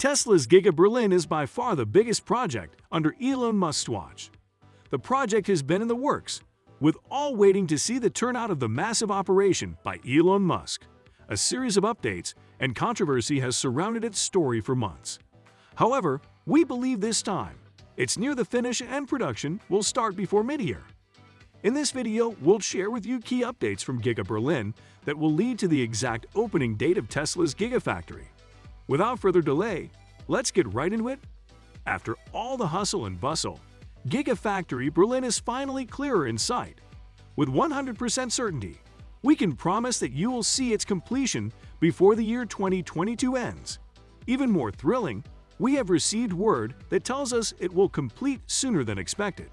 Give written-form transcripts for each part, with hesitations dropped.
Tesla's Giga Berlin is by far the biggest project under Elon Musk's watch. The project has been in the works, with all waiting to see the turnout of the massive operation by Elon Musk. A series of updates and controversy has surrounded its story for months. However, we believe this time, it's near the finish and production will start before midyear. In this video, we'll share with you key updates from Giga Berlin that will lead to the exact opening date of Tesla's Gigafactory. Without further delay, let's get right into it. After all the hustle and bustle, Gigafactory Berlin is finally clearer in sight. With 100% certainty, we can promise that you will see its completion before the year 2022 ends. Even more thrilling, we have received word that tells us it will complete sooner than expected.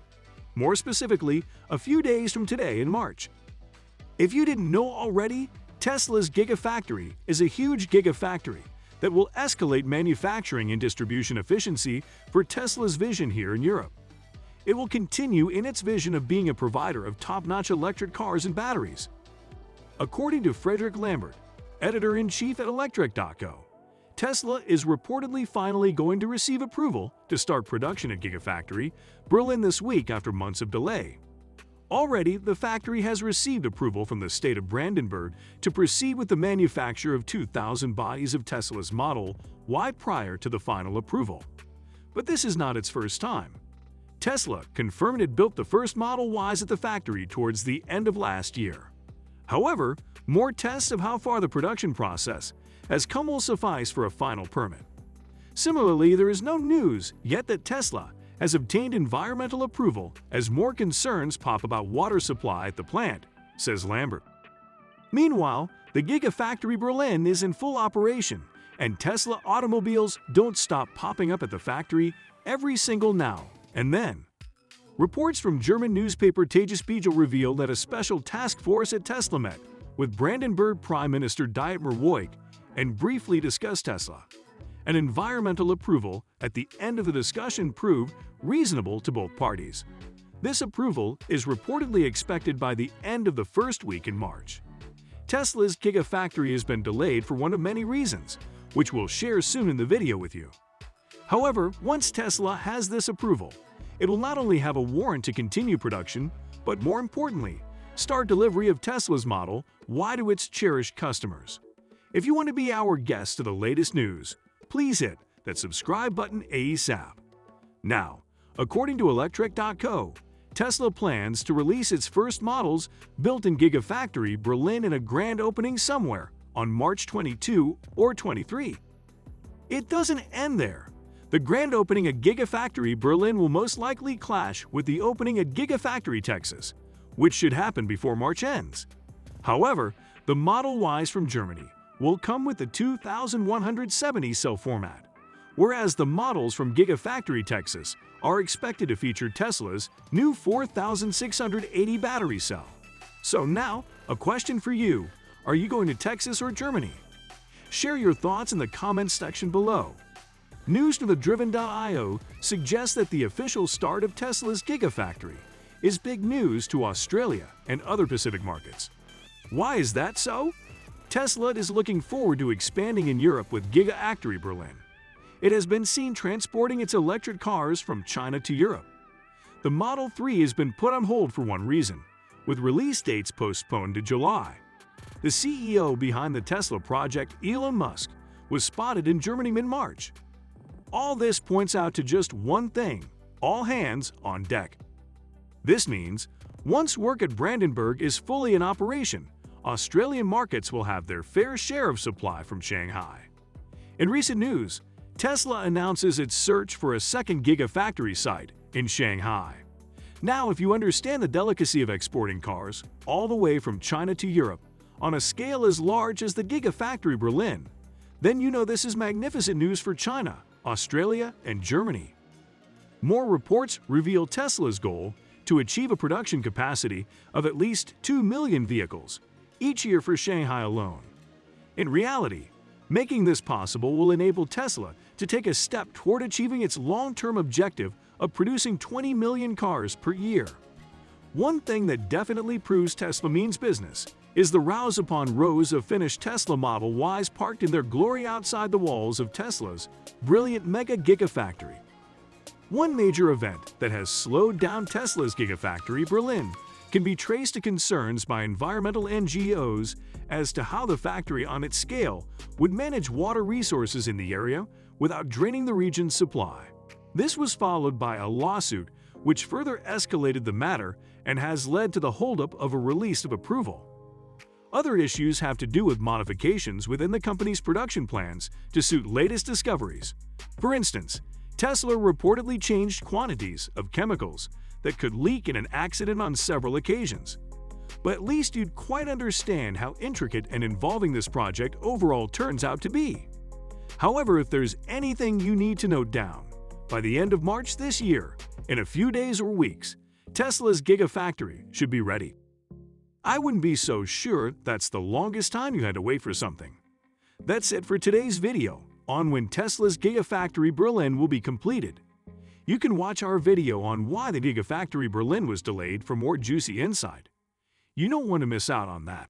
More specifically, a few days from today in March. If you didn't know already, Tesla's Gigafactory is a huge gigafactory that will escalate manufacturing and distribution efficiency for Tesla's vision here in Europe. It will continue in its vision of being a provider of top-notch electric cars and batteries. According to Fredric Lambert, editor-in-chief at Electric.co, Tesla is reportedly finally going to receive approval to start production at Gigafactory Berlin this week after months of delay. Already, the factory has received approval from the state of Brandenburg to proceed with the manufacture of 2,000 bodies of Tesla's Model Y prior to the final approval. But this is not its first time. Tesla confirmed it built the first Model Ys at the factory towards the end of last year. However, more tests of how far the production process has come will suffice for a final permit. Similarly, there is no news yet that Tesla has obtained environmental approval as more concerns pop about water supply at the plant, says Lambert. Meanwhile, the Gigafactory Berlin is in full operation, and Tesla automobiles don't stop popping up at the factory every single now and then. Reports from German newspaper Tagesspiegel reveal that a special task force at Tesla met with Brandenburg Prime Minister Dietmar Woig and briefly discussed Tesla. An environmental approval at the end of the discussion proved reasonable to both parties. This approval is reportedly expected by the end of the first week in March. Tesla's Gigafactory has been delayed for one of many reasons, which we'll share soon in the video with you. However, once Tesla has this approval, it will not only have a warrant to continue production, but more importantly, start delivery of Tesla's Model Y to its cherished customers. If you want to be our guest to the latest news, please hit that subscribe button ASAP. Now, according to Electric.co, Tesla plans to release its first models built in Gigafactory Berlin in a grand opening somewhere on March 22 or 23. It doesn't end there. The grand opening at Gigafactory Berlin will most likely clash with the opening at Gigafactory Texas, which should happen before March ends. However, the Model Ys from Germany will come with the 2170 cell format, whereas the models from Gigafactory Texas are expected to feature Tesla's new 4680 battery cell. So now, a question for you: are you going to Texas or Germany? Share your thoughts in the comments section below. News from the Driven.io suggests that the official start of Tesla's Gigafactory is big news to Australia and other Pacific markets. Why is that so? Tesla is looking forward to expanding in Europe with Gigafactory Berlin. It has been seen transporting its electric cars from China to Europe. The Model 3 has been put on hold for one reason, with release dates postponed to July. The CEO behind the Tesla project, Elon Musk, was spotted in Germany mid-March. All this points out to just one thing: all hands on deck. This means, once work at Brandenburg is fully in operation, Australian markets will have their fair share of supply from Shanghai. In recent news, Tesla announces its search for a second Gigafactory site in Shanghai. Now, if you understand the delicacy of exporting cars all the way from China to Europe on a scale as large as the Gigafactory Berlin, then you know this is magnificent news for China, Australia, and Germany. More reports reveal Tesla's goal to achieve a production capacity of at least 2 million vehicles each year for Shanghai alone. In reality, making this possible will enable Tesla to take a step toward achieving its long-term objective of producing 20 million cars per year. One thing that definitely proves Tesla means business is the rows upon rows of finished Tesla Model Ys parked in their glory outside the walls of Tesla's brilliant mega Gigafactory. One major event that has slowed down Tesla's Gigafactory Berlin can be traced to concerns by environmental NGOs as to how the factory on its scale would manage water resources in the area without draining the region's supply. This was followed by a lawsuit which further escalated the matter and has led to the holdup of a release of approval. Other issues have to do with modifications within the company's production plans to suit latest discoveries. For instance, Tesla reportedly changed quantities of chemicals that could leak in an accident on several occasions. But at least you'd quite understand how intricate and involving this project overall turns out to be. However, if there's anything you need to note down, by the end of March this year, in a few days or weeks, Tesla's Gigafactory should be ready. I wouldn't be so sure that's the longest time you had to wait for something. That's it for today's video on when Tesla's Gigafactory Berlin will be completed. You can watch our video on why the Gigafactory Berlin was delayed for more juicy insight. You don't want to miss out on that.